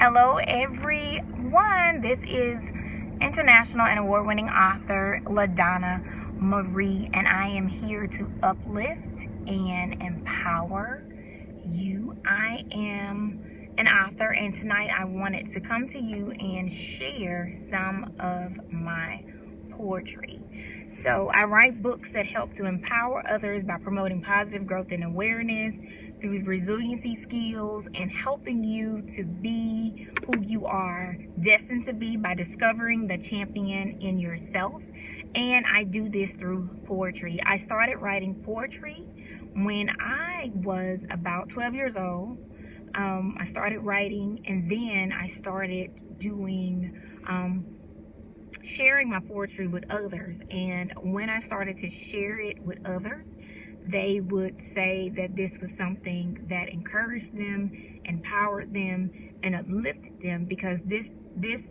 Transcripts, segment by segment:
Hello, everyone. This is international and award-winning author LaDonna Marie, and I am here to uplift and empower you. I am an author, and tonight I wanted to come to you and share some of my poetry. So I write books that help to empower others by promoting positive growth and awareness through resiliency skills and helping you to be who you are destined to be by discovering the champion in yourself. And I do this through poetry. I started writing poetry when I was about 12 years old. I started writing, and then I started doing sharing my poetry with others. And when I started to share it with others, they would say that this was something that encouraged them, empowered them, and uplifted them, because it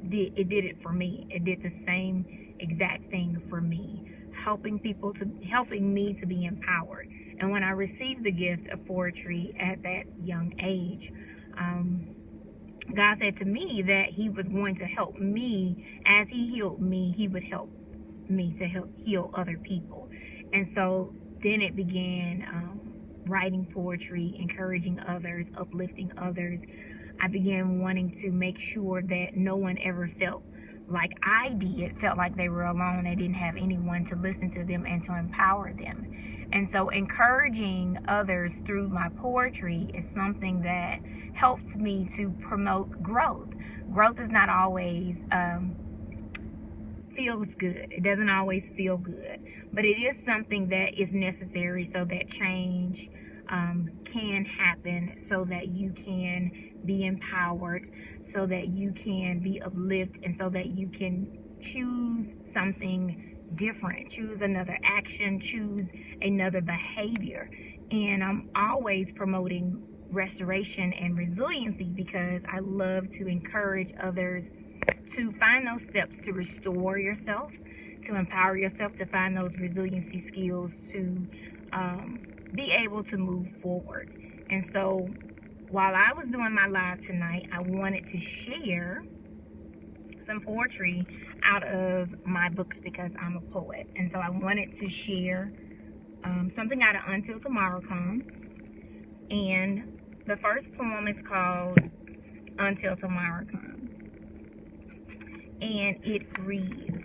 did it for me. It did the same exact thing for me, helping me to be empowered. And when I received the gift of poetry at that young age, God said to me that He was going to help me. As He healed me, He would help me to help heal other people. And so then it began writing poetry, encouraging others, uplifting others. I began wanting to make sure that no one ever felt like I did, felt like they were alone. They didn't have anyone to listen to them and to empower them. And so encouraging others through my poetry is something that helps me to promote growth. Growth is not always feels good. It doesn't always feel good, but it is something that is necessary so that change can happen, so that you can be empowered, so that you can be uplifted, and so that you can choose something different, choose another action, choose another behavior. And I'm always promoting restoration and resiliency because I love to encourage others to find those steps to restore yourself, to empower yourself, to find those resiliency skills, to be able to move forward. And so while I was doing my live tonight, I wanted to share some poetry out of my books because I'm a poet. And so I wanted to share something out of Until Tomorrow Comes. And the first poem is called Until Tomorrow Comes. And it reads,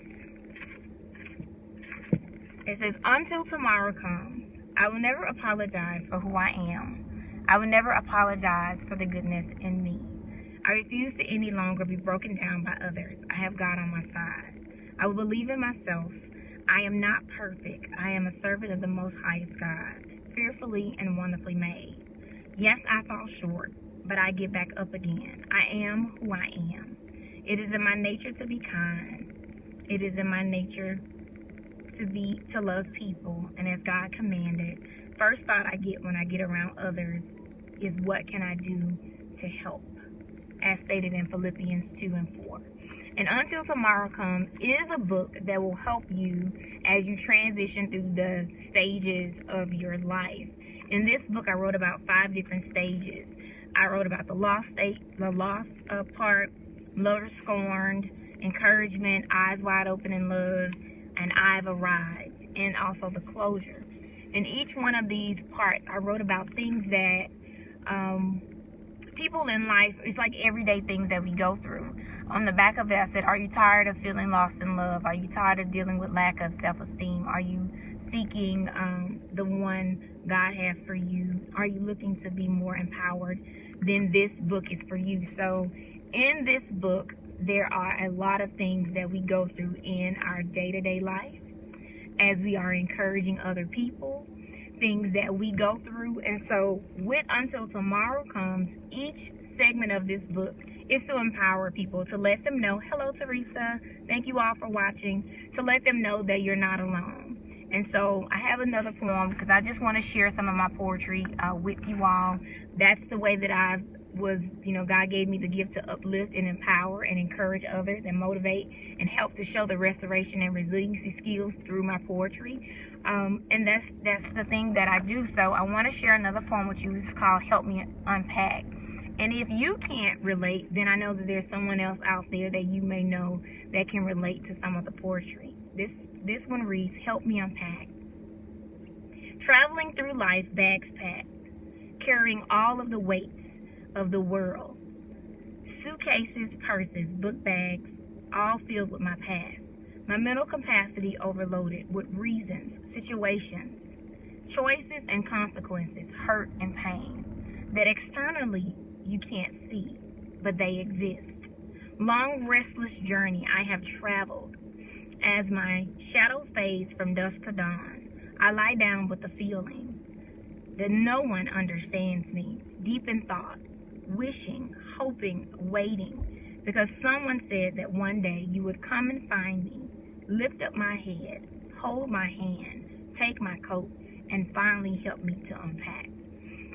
it says, until tomorrow comes, I will never apologize for who I am. I will never apologize for the goodness in me. I refuse to any longer be broken down by others. I have God on my side. I will believe in myself. I am not perfect. I am a servant of the Most Highest God, fearfully and wonderfully made. Yes, I fall short, but I get back up again. I am who I am. It is in my nature to be kind. It is in my nature to love people, and as God commanded, first thought I get when I get around others is, what can I do to help? As stated in Philippians 2 and 4. And Until Tomorrow Comes is a book that will help you as you transition through the stages of your life. In this book, I wrote about 5 different stages. I wrote about the lost part, lover scorned, encouragement, eyes wide open in love, and I've arrived, and also the closure. In each one of these parts, I wrote about things that people in life, it's like everyday things that we go through. On the back of it, I said, are you tired of feeling lost in love? Are you tired of dealing with lack of self-esteem? Are you seeking the one God has for you? Are you looking to be more empowered? Then this book is for you. So in this book, there are a lot of things that we go through in our day-to-day life as we are encouraging other people, things that we go through. And so with Until Tomorrow Comes, each segment of this book is to empower people, to let them know, hello Teresa, thank you all for watching, to let them know that you're not alone. And so I have another poem because I just want to share some of my poetry with you all. That's the way that I was, God gave me the gift to uplift and empower and encourage others and motivate and help to show the restoration and resiliency skills through my poetry. And that's the thing that I do. So I want to share another poem with you. It's called Help Me Unpack. And if you can't relate, then I know that there's someone else out there that you may know that can relate to some of the poetry. This one reads, help me unpack. Traveling through life, bags packed, carrying all of the weights of the world. Suitcases, purses, book bags, all filled with my past. My mental capacity overloaded with reasons, situations, choices and consequences, hurt and pain, that externally you can't see, but they exist. Long, restless journey I have traveled. As my shadow fades from dusk to dawn, I lie down with the feeling that no one understands me, deep in thought, wishing, hoping, waiting, because someone said that one day you would come and find me, lift up my head, hold my hand, take my coat, and finally help me to unpack.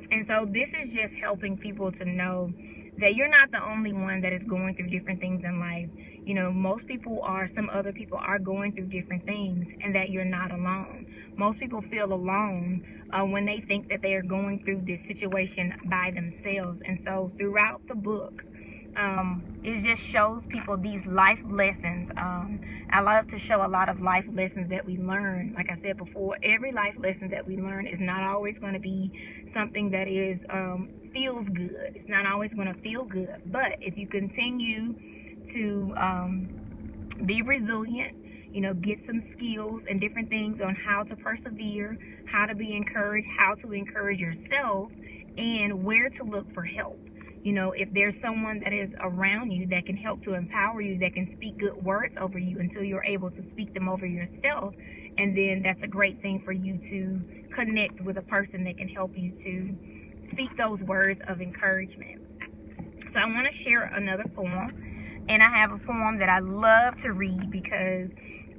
And so this is just helping people to know that you're not the only one that is going through different things in life. You know, most people are, some other people are going through different things, and that you're not alone. Most people feel alone when they think that they are going through this situation by themselves. And so throughout the book, it just shows people these life lessons. I love to show a lot of life lessons that we learn. Like I said before, every life lesson that we learn is not always going to be something that is feels good. It's not always going to feel good. But if you continue to be resilient, you know, get some skills and different things on how to persevere, how to be encouraged, how to encourage yourself, and where to look for help. You know, if there's someone that is around you that can help to empower you, that can speak good words over you until you're able to speak them over yourself, and then that's a great thing for you to connect with a person that can help you to speak those words of encouragement. So I want to share another poem, and I have a poem that I love to read because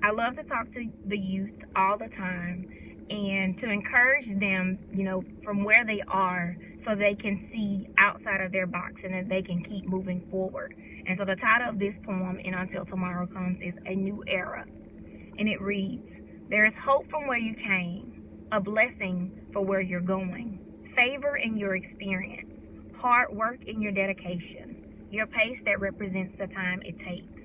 I love to talk to the youth all the time and to encourage them, you know, from where they are, so they can see outside of their box and that they can keep moving forward. And so the title of this poem in Until Tomorrow Comes is A New Era. And it reads, there is hope from where you came, a blessing for where you're going, favor in your experience, hard work in your dedication, your pace that represents the time it takes,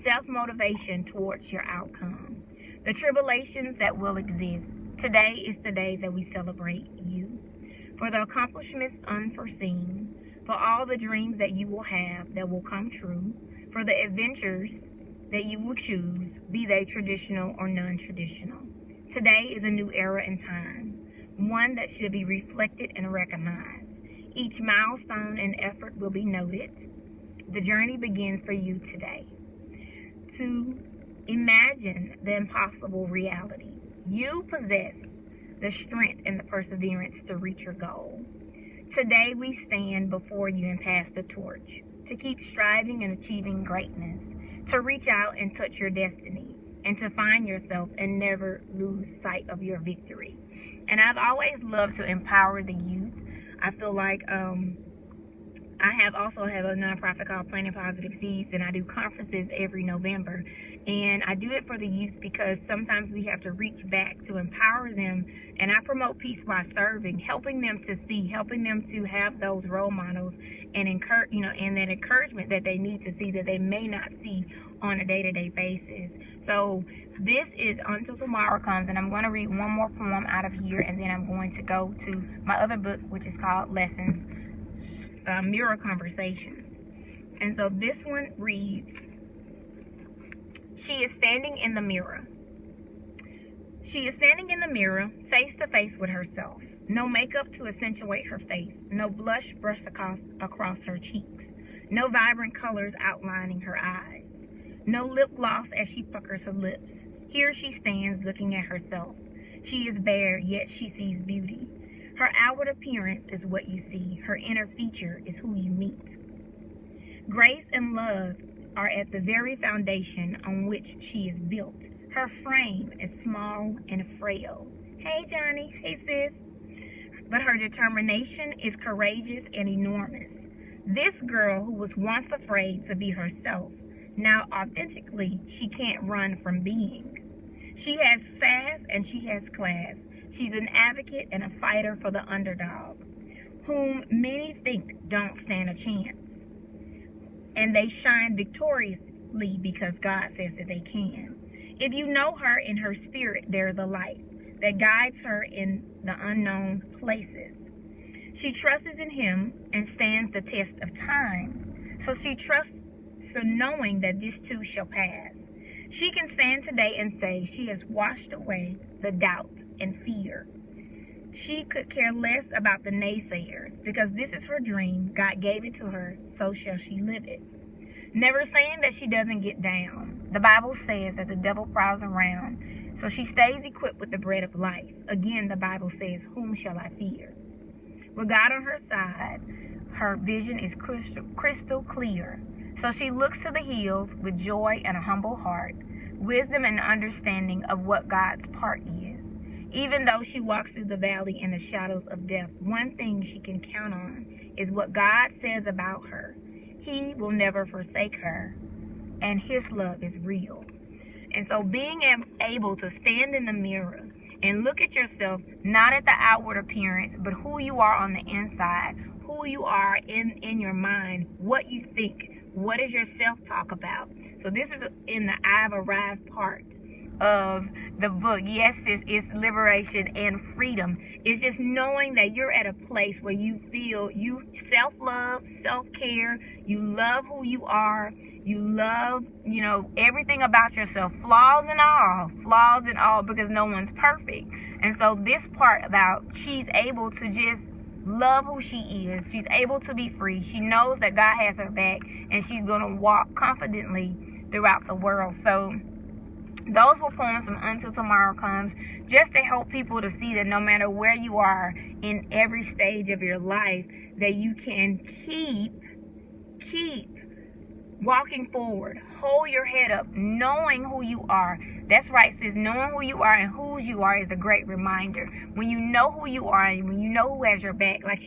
self-motivation towards your outcome, the tribulations that will exist. Today is the day that we celebrate you. For the accomplishments unforeseen, for all the dreams that you will have that will come true, for the adventures that you will choose, be they traditional or non-traditional. Today is a new era in time, one that should be reflected and recognized. Each milestone and effort will be noted. The journey begins for you today. To imagine the impossible reality. You possess the strength and the perseverance to reach your goal. Today we stand before you and pass the torch, to keep striving and achieving greatness, to reach out and touch your destiny, and to find yourself and never lose sight of your victory. And I've always loved to empower the youth. I feel like I also have a nonprofit called Planting Positive Seeds, and I do conferences every November. And I do it for the youth because sometimes we have to reach back to empower them. And I promote peace by serving, helping them to see, helping them to have those role models and encourage, you know, and that encouragement that they need to see that they may not see on a day-to-day basis. So this is Until Tomorrow Comes, and I'm going to read one more poem out of here, and then I'm going to go to my other book, which is called Lessons, Mirror Conversations. And so this one reads, she is standing in the mirror. She is standing in the mirror, face to face with herself. No makeup to accentuate her face. No blush brushed across her cheeks. No vibrant colors outlining her eyes. No lip gloss as she puckers her lips. Here she stands looking at herself. She is bare, yet she sees beauty. Her outward appearance is what you see. Her inner feature is who you meet. Grace and love are at the very foundation on which she is built. Her frame is small and frail. Hey, Johnny. Hey, sis. But her determination is courageous and enormous. This girl who was once afraid to be herself, now authentically, she can't run from being. She has sass and she has class. She's an advocate and a fighter for the underdog. whom many think don't stand a chance. And they shine victoriously because God says that they can. If you know her in her spirit, there is a light that guides her in the unknown places. She trusts in him and stands the test of time. So she trusts, so knowing that this too shall pass. She can stand today and say she has washed away the doubt and fear. She could care less about the naysayers because this is her dream. God gave it to her, so shall she live it. Never saying that she doesn't get down. The Bible says that the devil prowls around, so she stays equipped with the bread of life. Again, the Bible says, whom shall I fear? With God on her side, her vision is crystal clear. So she looks to the hills with joy and a humble heart, wisdom and understanding of what God's part is. Even though she walks through the valley in the shadows of death, one thing she can count on is what God says about her. He will never forsake her, and his love is real. And so being able to stand in the mirror and look at yourself, not at the outward appearance, but who you are on the inside, who you are in your mind, what you think, what is your self-talk about. So this is in the I've arrived part of the book. Yes, it's liberation and freedom. It's just knowing that you're at a place where you feel you self-love, self-care, you love who you are, you love, everything about yourself, flaws and all, because no one's perfect. And so this part about she's able to just love who she is. She's able to be free. She knows that God has her back, and she's going to walk confidently throughout the world. So those were poems from Until Tomorrow Comes, just to help people to see that no matter where you are in every stage of your life, that you can keep walking forward. Hold your head up, knowing who you are. That's right, sis. Knowing who you are and whose you are is a great reminder. When you know who you are and when you know who has your back, like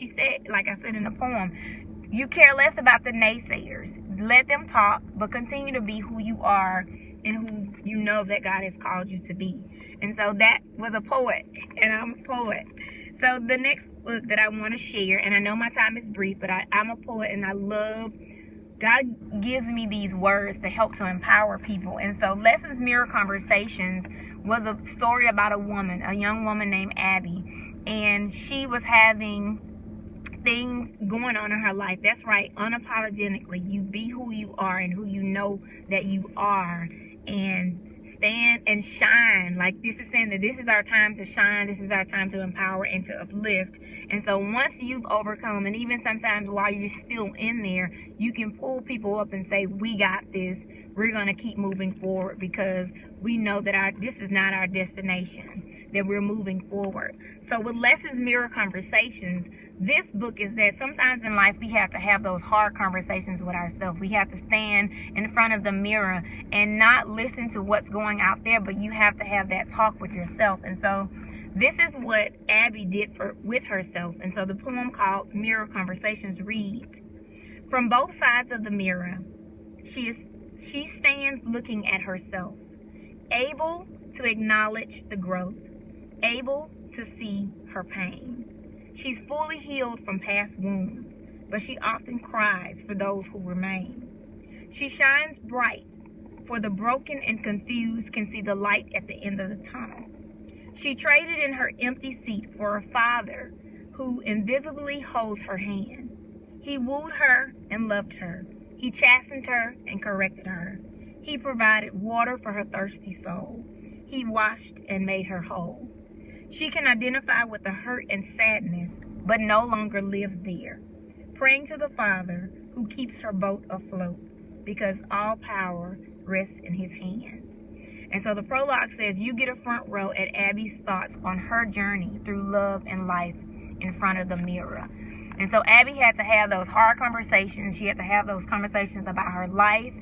I said in the poem, you care less about the naysayers. Let them talk, but continue to be who you are and who you know that God has called you to be. And so that was a poet, and I'm a poet. So the next book that I want to share, and I know my time is brief, but I'm a poet, and I love God gives me these words to help to empower people. And so Lessons, Mirror Conversations was a story about a young woman named Abby. And she was having things going on in her life. That's right, unapologetically. You be who you are and who you know that you are. And stand and shine. Like this is saying that this is our time to shine. This is our time to empower and to uplift. And so once you've overcome, and even sometimes while you're still in there, you can pull people up and say, we got this. We're going to keep moving forward because we know that this is not our destination, that we're moving forward. So with Lessons, Mirror Conversations, this book is that sometimes in life we have to have those hard conversations with ourselves. We have to stand in front of the mirror and not listen to what's going out there, but you have to have that talk with yourself. And so this is what Abby did with herself. And so the poem called Mirror Conversations reads, from both sides of the mirror, she stands looking at herself, able to acknowledge the growth, able to see her pain. She's fully healed from past wounds, but she often cries for those who remain. She shines bright, for the broken and confused can see the light at the end of the tunnel. She traded in her empty seat for a father who invisibly holds her hand. He wooed her and loved her. He chastened her and corrected her. He provided water for her thirsty soul. He washed and made her whole. She can identify with the hurt and sadness, but no longer lives there, praying to the Father who keeps her boat afloat, because all power rests in his hands. And so the prologue says you get a front row at Abby's thoughts on her journey through love and life in front of the mirror. And so Abby had to have those hard conversations. She had to have those conversations about her life,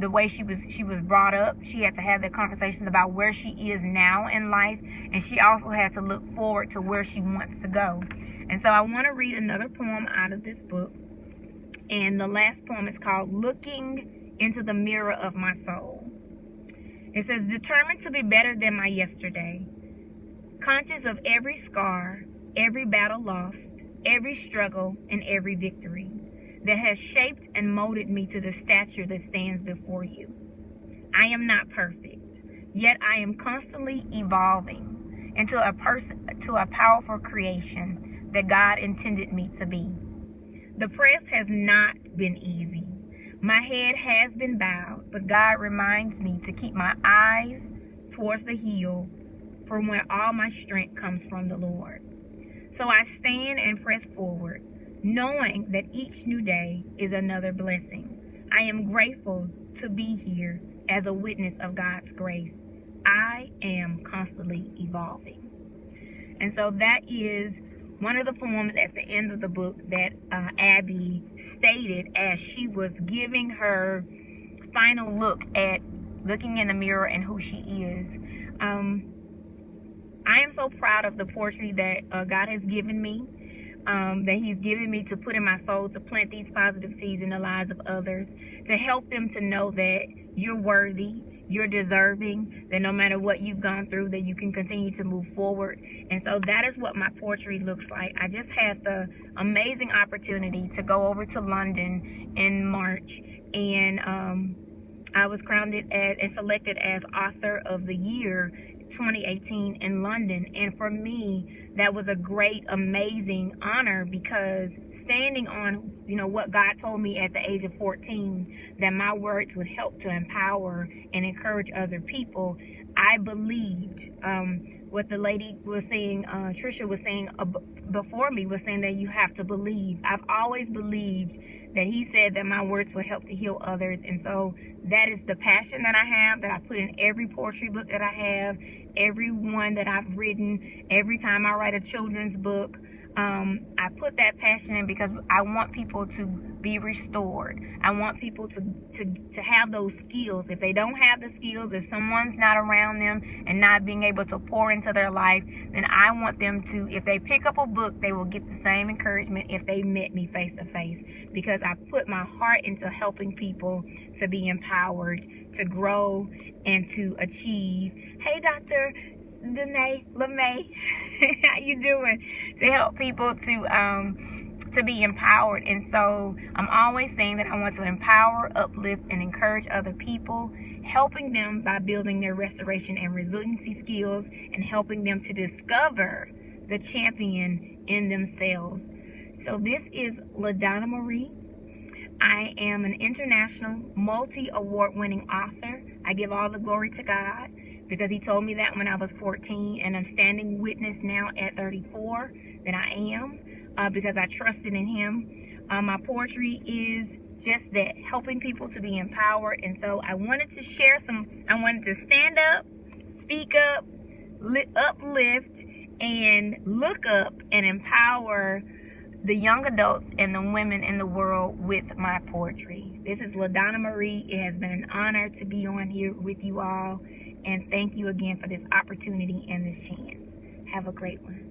the way she was brought up. She had to have the conversations about where she is now in life, and she also had to look forward to where she wants to go. And so I want to read another poem out of this book, and the last poem is called Looking into the Mirror of My Soul. It says, determined to be better than my yesterday, conscious of every scar, every battle lost, every struggle, and every victory that has shaped and molded me to the stature that stands before you. I am not perfect, yet I am constantly evolving into a powerful creation that God intended me to be. The press has not been easy. My head has been bowed, but God reminds me to keep my eyes towards the hill from where all my strength comes from the Lord. So I stand and press forward, knowing that each new day is another blessing. I am grateful to be here as a witness of God's grace. I am constantly evolving. And so that is one of the poems at the end of the book that Abby stated as she was giving her final look at looking in the mirror and who she is. I am so proud of the poetry that God has given me, that He's given me to put in my soul, to plant these positive seeds in the lives of others, to help them to know that you're worthy, you're deserving, that no matter what you've gone through, that you can continue to move forward. And so that is what my poetry looks like. I just had the amazing opportunity to go over to London in March, and I was crowned and selected as Author of the Year 2018 in London. And for me, that was a great, amazing honor, because standing on, what God told me at the age of 14, that my words would help to empower and encourage other people, I believed what the lady was saying, Trisha was saying before me, was saying that you have to believe. I've always believed that He said that my words would help to heal others. And so that is the passion that I have, that I put in every poetry book that I have, every one that I've written, every time I write a children's book. I put that passion in because I want people to be restored. I want people to have those skills. If they don't have the skills, if someone's not around them and not being able to pour into their life, then I want them to, if they pick up a book, they will get the same encouragement if they met me face to face, because I put my heart into helping people to be empowered, to grow, and to achieve. Hey, Dr. Danae LeMay, how you doing? To help people to be empowered. And so I'm always saying that I want to empower, uplift, and encourage other people, helping them by building their restoration and resiliency skills, and helping them to discover the champion in themselves. So this is LaDonna Marie. I am an international multi-award winning author. I give all the glory to God, because He told me that when I was 14, and I'm standing witness now at 34 that I am, because I trusted in Him. My poetry is just that, helping people to be empowered. And so I wanted to share I wanted to stand up, speak up, uplift, and look up and empower the young adults and the women in the world with my poetry. This is LaDonna Marie. It has been an honor to be on here with you all. And thank you again for this opportunity and this chance. Have a great one.